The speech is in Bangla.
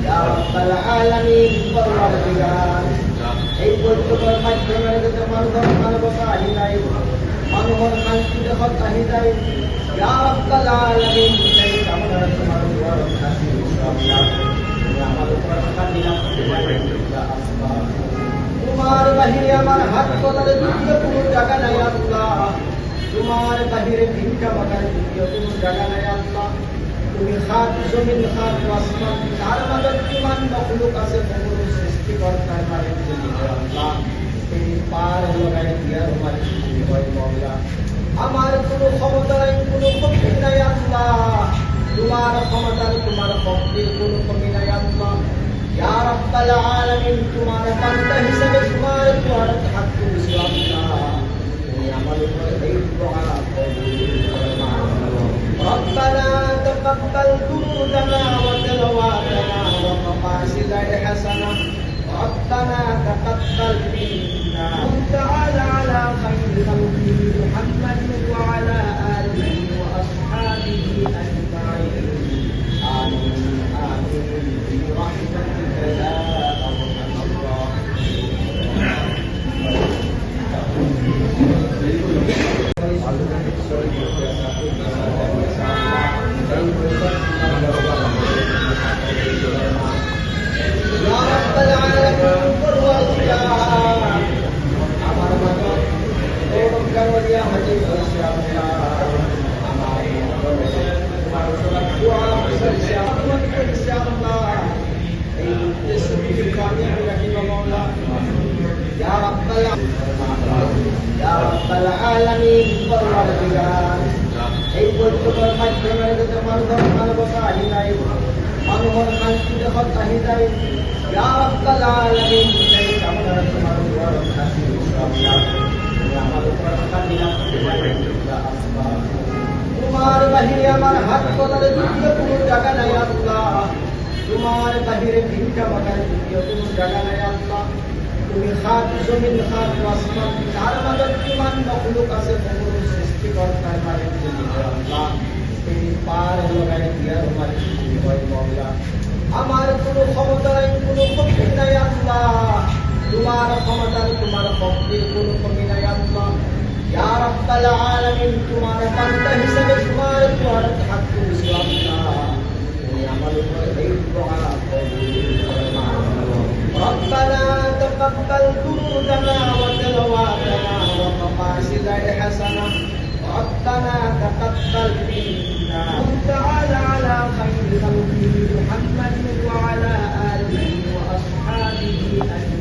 Rabbal alamin perwardigan এই বৈঠকের মাধ্যমে যাতে মানুষের মানবতাহী নাই মানুষের শান্তিতে হতাহী নাই ইয়া রাব্বাল আলামিন এই কামনা তোমার দুয়ার কাছে ইনশাআল্লাহ তুমি আমার উপর শান্তি রাখতে পারবেন ইয়া আল্লাহ তোমার বাহিরে আমার হাত তোলার দ্বিতীয় কোনো জায়গা নাই আল্লাহ তোমার বাহিরে ভিক্ষা মাগার দ্বিতীয় কোনো জায়গা নাই আল্লাহ তুমি খাত জমিন খাত আসমান তার মাঝে কিমান মখলুক আছে কোনো সৃষ্টিকর্তার মালিক তুমি আল্লাহ তুমি পার লাগাই দিয়ার মালিক তুমি হয় মাওলা আমার কোনো ক্ষমতা নাই কোনো শক্তি নাই আল্লাহ তোমার ক্ষমতার তোমার শক্তির কোনো কমি নাই আল্লাহ ইয়া রাব্বাল আলামিন তোমার বান্দা হিসেবে তোমার দুয়ার হাত তুলছি আল্লাহ তুমি আমার উপর এই দোয়া কবুল ফরমা ربنا تقبل جهودنا وتلواتنا ومقاصدنا الحسنة ربنا تقبل منا وتعالى على خير خلقه محمد وعلى آله وأصحابه أجمعين آمين آمين برحمتك يا أرحم এই বৈঠকের মাধ্যমে যাতে মানুষের মানবতাহী নাই মানুষের শান্তিতে হতাহী নাই ইয়া রাব্বাল আলামিন এই কামনা তোমার দুয়ার কাছে ইনশাআল্লাহ তুমি আমার উপর শান্তি রাখতে পারবেন ইয়া আল্লাহ তোমার বাহিরে আমার হাত তোলার দ্বিতীয় কোনো জায়গা নাই আল্লাহ তোমার বাহিরে ভিক্ষা মাগার দ্বিতীয় কোনো জায়গা নাই আল্লাহ তুমি খাত জমিন খাত আসমান তার মাঝে কিমান মখলুক আছে কোনো সৃষ্টিকর্তার মালিক তুমি আল্লাহ তুমি পার লাগাই দিয়ার মালিক তুমি হয় মাওলা আমার কোনো ক্ষমতা নাই কোনো শক্তি নাই আল্লাহ তোমার ক্ষমতার তোমার শক্তির কোনো কমি নাই আল্লাহ ইয়া রাব্বাল আলামিন তোমার বান্দা হিসেবে তোমার দুয়ার হাত তুলছি আল্লাহ তুমি আমার উপর এই দোয়া কবুল ফরমা ربنا تقبل جهودنا وتلواتنا ومقاصدنا الحسنة ربنا تقبل منا وتعالى على خير خلقه محمد وعلى آله وأصحابه أجمعين